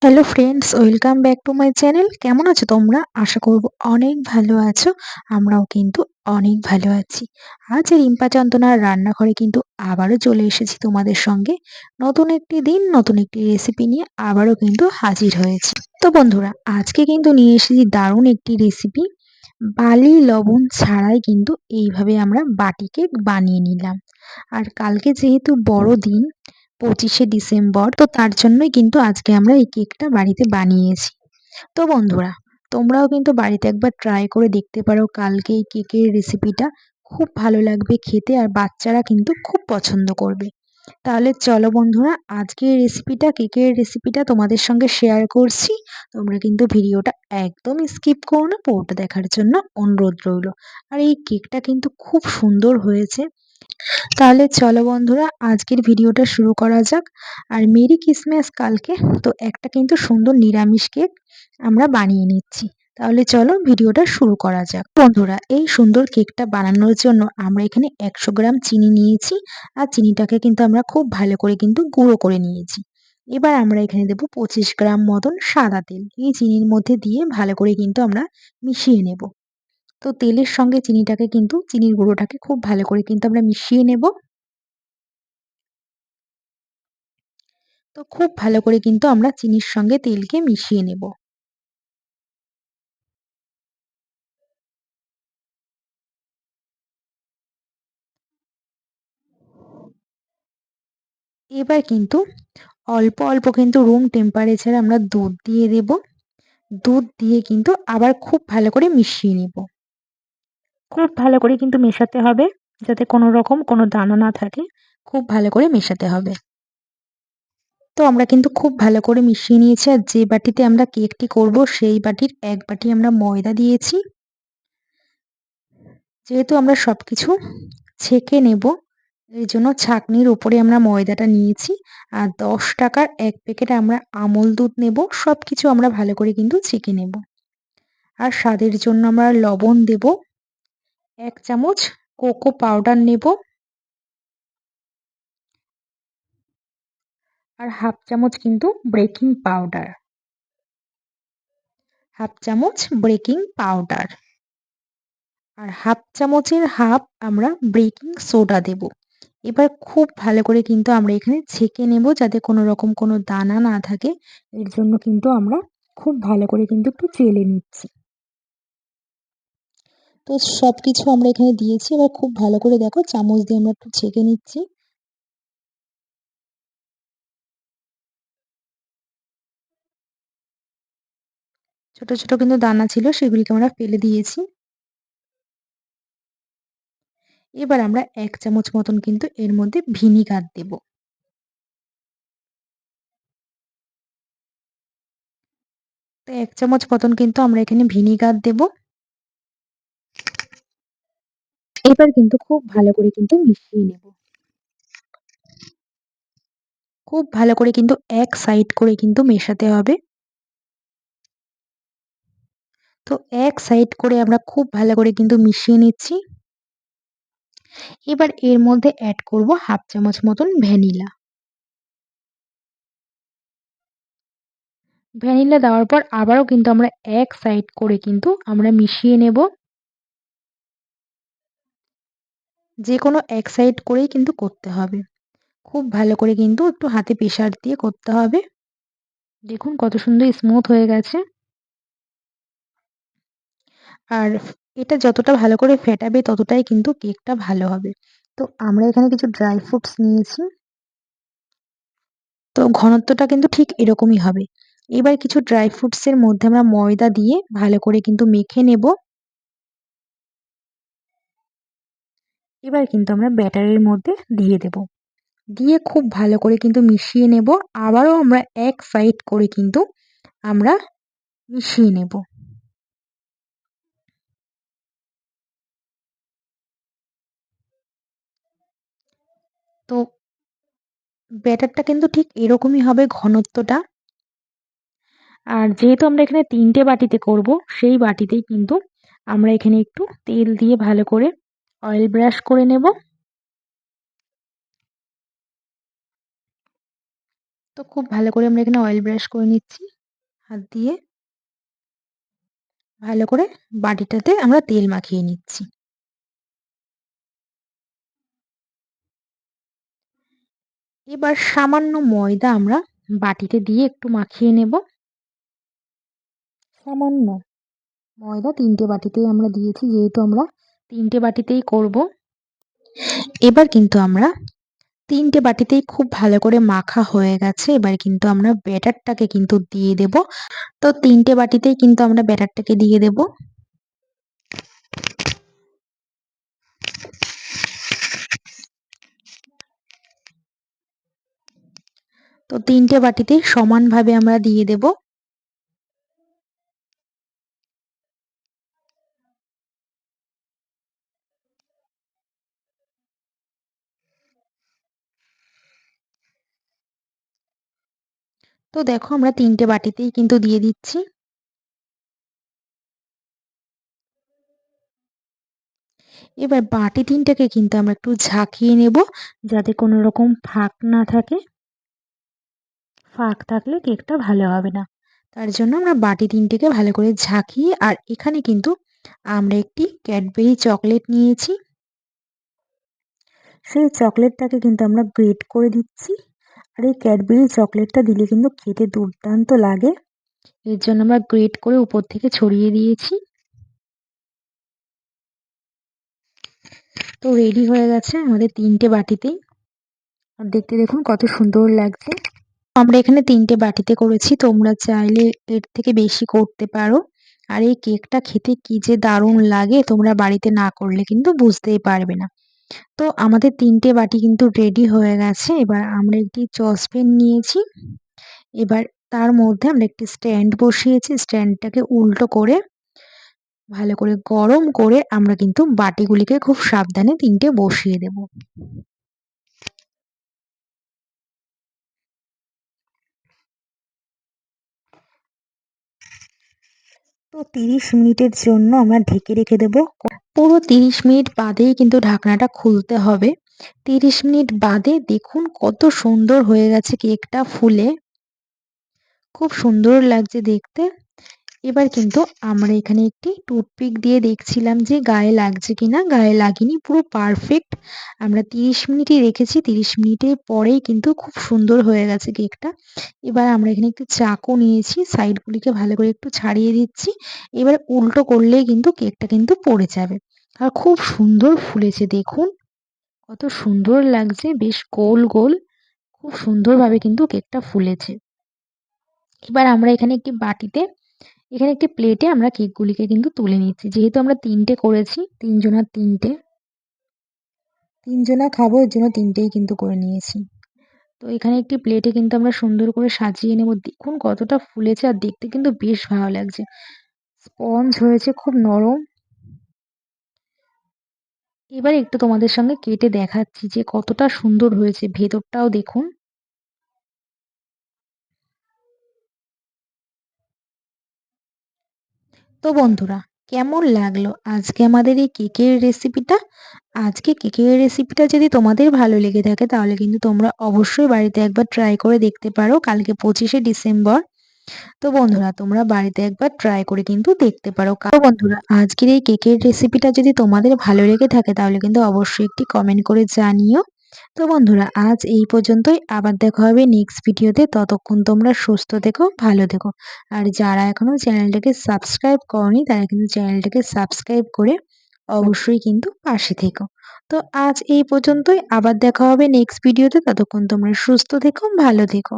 Hello friends, welcome back to my channel. কেমন আছো তোমরা? আশা করব অনেক ভালো আছো। আমরাও কিন্তু অনেক ভালো আছি। আজ এই রিম্পা চন্দনার রান্নাঘরে কিন্তু আবারও চলে এসেছি তোমাদের সঙ্গে। নতুন একটি দিন, নতুন একটি রেসিপি নিয়ে আবারও কিন্তু হাজির হয়েছি। তো বন্ধুরা, আজকে কিন্তু নিয়ে এসেছি দারুণ একটি রেসিপি। বালি লবণ ছাড়াই কিন্তু এইভাবে আমরা বাটি কেক বানিয়ে নিলাম। আর কালকে যেহেতু বড়দিন, 25শে ডিসেম্বর, তো তার জন্যই কিন্তু আজকে আমরা এই কেকটা বাড়িতে বানিয়েছি। তো বন্ধুরা, তোমরাও কিন্তু বাড়িতে একবার ট্রাই করে দেখতে পারো কালকে এই কেকের রেসিপিটা। খুব ভালো লাগবে খেতে, আর বাচ্চারা কিন্তু খুব পছন্দ করবে। তাহলে চলো বন্ধুরা, আজকে এই কেকের রেসিপিটা তোমাদের সঙ্গে শেয়ার করছি। তোমরা কিন্তু ভিডিওটা একদম স্কিপ করো না, পুরোটা দেখার জন্য অনুরোধ রইল। আর এই কেকটা কিন্তু খুব সুন্দর হয়েছে। তাহলে চলো বন্ধুরা, আজকের ভিডিওটা শুরু করা যাক। আর মেরি ক্রিসমাস কালকে। তো একটা কিন্তু সুন্দর নিরামিষ কেক আমরা বানিয়ে নিচ্ছি। তাহলে চলো ভিডিওটা শুরু করা যাক। বন্ধুরা, এই সুন্দর কেকটা বানানোর জন্য আমরা এখানে 100 গ্রাম চিনি নিয়েছি। আর চিনিটাকে কিন্তু আমরা খুব ভালো করে কিন্তু গুঁড়ো করে নিয়েছি। এবার আমরা এখানে দেবো 25 গ্রাম মতন সাদা তেল। এই চিনির মধ্যে দিয়ে ভালো করে কিন্তু আমরা মিশিয়ে নেব। তো তেলের সঙ্গে চিনির গুঁড়োটাকে খুব ভালো করে কিন্তু আমরা মিশিয়ে নেব। তো খুব ভালো করে কিন্তু আমরা চিনির সঙ্গে তেলকে মিশিয়ে নেব। এবার কিন্তু অল্প অল্প কিন্তু রুম টেম্পারেচারে আমরা দুধ দিয়ে দেব। দুধ দিয়ে কিন্তু আবার খুব ভালো করে মিশিয়ে নেব। খুব ভালো করে কিন্তু মেশাতে হবে, যাতে কোনো রকম কোনো দানা না থাকে। খুব ভালো করে মেশাতে হবে। তো আমরা কিন্তু খুব ভালো করে মিশিয়ে নিয়েছি। আর যে বাটিতে আমরা কেকটি করব সেই বাটির 1 বাটি আমরা ময়দা দিয়েছি। যেহেতু আমরা সবকিছু ছেঁকে নেব, এই জন্য ছাঁকনির উপরে আমরা ময়দাটা নিয়েছি। আর 10 টাকার 1 প্যাকেট আমরা আমুল দুধ নেব। সবকিছু আমরা ভালো করে কিন্তু ছেঁকে নেব। আর স্বাদের জন্য আমরা লবণ দেব। 1 চামচ কোকো পাউডার নেব। আর হাফ চামচ কিন্তু বেকিং পাউডার। হাফ চামচ বেকিং পাউডার। আর হাফ চামচের হাফ আমরা বেকিং সোডা দেব। এবার খুব ভালো করে কিন্তু আমরা এখানে ছেঁকে নেব, যাতে কোনো রকম কোনো দানা না থাকে। এর জন্য কিন্তু আমরা খুব ভালো করে কিন্তু একটু চেলে নিচ্ছি। তো সবকিছু আমরা এখানে দিয়েছি। এবার খুব ভালো করে দেখো, চামচ দিয়ে আমরা একটু ছেঁকে নিচ্ছি। ছোট ছোট কিন্তু দানা ছিল, সেগুলিকে আমরা ফেলে দিয়েছি। এবার আমরা 1 চামচ মতন কিন্তু এর মধ্যে ভিনিগার দেব। তো 1 চামচ মতন কিন্তু আমরা এখানে ভিনিগার দেব। এবার কিন্তু খুব ভালো করে কিন্তু মিশিয়ে নেব। খুব ভালো করে কিন্তু এক সাইড করে কিন্তু মেশাতে হবে। তো এক সাইড করে আমরা খুব ভালো করে কিন্তু মিশিয়ে নিচ্ছি। এবার এর মধ্যে অ্যাড করব হাফ চামচ মতন ভ্যানিলা। ভ্যানিলা দেওয়ার পর আবারও কিন্তু আমরা এক সাইড করে কিন্তু আমরা মিশিয়ে নেব। যেকোনো এক সাইড করেই কিন্তু করতে হবে। খুব ভালো করে কিন্তু একটু হাতে প্রেসার দিয়ে করতে হবে। দেখুন কত সুন্দর স্মুথ হয়ে গেছে। আর এটা যতটা ভালো করে ফেটাবে ততটাই কিন্তু কেকটা ভালো হবে। তো আমরা এখানে কিছু ড্রাই ফ্রুটস নিয়েছি। তো ঘনত্বটা কিন্তু ঠিক এরকমই হবে। এবার কিছু ড্রাই ফ্রুটস এর মধ্যে আমরা ময়দা দিয়ে ভালো করে কিন্তু মেখে নেব। এবার কিন্তু আমরা ব্যাটারের মধ্যে দিয়ে দেব। দিয়ে খুব ভালো করে কিন্তু মিশিয়ে নেব। আবারও আমরা এক সাইড করে কিন্তু আমরা মিশিয়ে নেব। তো ব্যাটারটা কিন্তু ঠিক এরকমই হবে ঘনত্বটা। আর যেহেতু আমরা এখানে 3টে বাটিতে করব, সেই বাটিতেই কিন্তু আমরা এখানে একটু তেল দিয়ে ভালো করে অয়েল ব্রাশ করে নেব। তো তো খুব ভালো করে আমরা এখানে অয়েল ব্রাশ করে নিচ্ছি হাত দিয়ে। ভালো করে বাটিটাতে আমরা তেল মাখিয়ে নিচ্ছি। এবার সামান্য ময়দা আমরা বাটিতে দিয়ে একটু মাখিয়ে নেব। সামান্য ময়দা ৩ টে বাটিতেই আমরা দিয়েছি, যেহেতু আমরা ৩ টে বাটিতেই করব। এবার কিন্তু আমরা ৩ টে বাটিতেই খুব ভালো করে মাখা হয়ে গেছে। এবার কিন্তু আমরা ব্যাটারটাকে কিন্তু দিয়ে দেব। তো ৩ টে বাটিতেই কিন্তু আমরা ব্যাটারটাকে দিয়ে দেব। তো ৩ টে বাটিতেই সমানভাবে আমরা দিয়ে দেব। তো দেখো আমরা ৩ টে বাটিতেই কিন্তু দিয়ে দিচ্ছি। এবার বাটি ৩ টাকে কিন্তু আমরা একটু ঝাঁকিয়ে নেব, যাতে কোনো রকম ফাঁক না থাকে। ফাঁক থাকলে কেকটা ভালো হবে না। তার জন্য আমরা বাটি ৩ টেকে ভালো করে ঝাঁকিয়ে, আর এখানে কিন্তু আমরা একটি ক্যাডবেরি চকলেট নিয়েছি। সেই চকলেটটাকে কিন্তু আমরা গ্রেট করে দিচ্ছি। আর এই ক্যাডবেরি চকলেটটা দিলে কিন্তু খেতে দুর্দান্ত লাগে। এর জন্য আমরা গ্রেট করে উপর থেকে ছড়িয়ে দিয়েছি। তো রেডি হয়ে গেছে আমাদের ৩ টে বাটিতেই। আর দেখতে দেখুন কত সুন্দর লাগছে। আমরা এখানে ৩ টে বাটিতে করেছি, তোমরা চাইলে এর থেকে বেশি করতে পারো। আর এই কেকটা খেতে কি যে দারুণ লাগে, তোমরা বাড়িতে না করলে কিন্তু বুঝতেই পারবে না। তো আমাদের ৩ টে বাটি কিন্তু রেডি হয়ে গেছে। এবার আমরা একটি সসপ্যান নিয়েছি। এবার তার মধ্যে আমরা একটি স্ট্যান্ড বসিয়েছি। স্ট্যান্ডটাকে উল্টো করে ভালো করে গরম করে আমরা কিন্তু বাটিগুলিকে খুব সাবধানে ৩ টে বসিয়ে দেব। তো ৩০ মিনিটের জন্য আমরা ঢেকে রেখে দেব। পুরো ৩০ মিনিট বাদেই কিন্তু ঢাকনাটা খুলতে হবে। ৩০ মিনিট বাদে দেখুন কত সুন্দর হয়ে গেছে কেকটা ফুলে। খুব সুন্দর লাগছে দেখতে। এবার কিন্তু আমরা এখানে একটি টুথপিক দিয়ে দেখছিলাম যে গায়ে লাগছে কিনা। গায়ে লাগেনি, পুরো পারফেক্ট। আমরা ৩০ মিনিটই রেখেছি। ৩০ মিনিটের পরেই কিন্তু খুব সুন্দর হয়ে গেছে কেকটা। এবার আমরা এখানে একটু চাকু নিয়েছি, সাইডগুলিকে ভালো করে একটু ছাড়িয়ে দিচ্ছি। এবার উল্টো করলেই কিন্তু কেকটা কিন্তু পড়ে যাবে। আর খুব সুন্দর ফুলেছে দেখুন। কত সুন্দর লাগছে, বেশ গোল গোল। খুব সুন্দরভাবে কিন্তু কেকটা ফুলেছে। এবার আমরা এখানে একটি প্লেটে আমরা কেকগুলিকে কিন্তু তুলে নিচ্ছি। যেহেতু আমরা ৩ টে করেছি, ৩ জনার ৩ টে। ৩ জনা খাবো, এর জন্য ৩ টেই কিন্তু করে নিয়েছি। তো এখানে একটি প্লেটে কিন্তু আমরা সুন্দর করে সাজিয়ে নেব। দেখুন কতটা ফুলেছে, আর দেখতে কিন্তু বেশ ভালো লাগছে। স্পঞ্জ হয়েছে, খুব নরম। এবার একটু তোমাদের সঙ্গে কেটে দেখাচ্ছি যে কতটা সুন্দর হয়েছে। ভেতরটাও দেখুন। তো বন্ধুরা, কেমন লাগলো আজকে আমাদের এই কেকের রেসিপিটা? আজকে কেকের রেসিপিটা যদি তোমাদের ভালো লেগে থাকে, তাহলে কিন্তু তোমরা অবশ্যই বাড়িতে একবার ট্রাই করে দেখতে পারো। কালকে 25শে ডিসেম্বর। তো বন্ধুরা, তোমরা বাড়িতে একবার ট্রাই করে কিন্তু দেখতে পারো। তো বন্ধুরা, আজকের এই কেকের রেসিপিটা যদি তোমাদের ভালো লেগে থাকে, তাহলে কিন্তু অবশ্যই একটি কমেন্ট করে জানিও। তো বন্ধুরা, আজ এই পর্যন্তই। আবার দেখা হবে নেক্সট ভিডিওতে। ততক্ষণ তোমরা সুস্থ থেকো, ভালো থেকো। আর যারা এখনো চ্যানেলটাকে সাবস্ক্রাইব করোনি, তারা কিন্তু চ্যানেলটাকে সাবস্ক্রাইব করে অবশ্যই কিন্তু পাশে থেকো। তো আজ এই পর্যন্তই। আবার দেখা হবে নেক্সট ভিডিওতে। ততক্ষণ তোমরা সুস্থ থেকো, ভালো থেকো।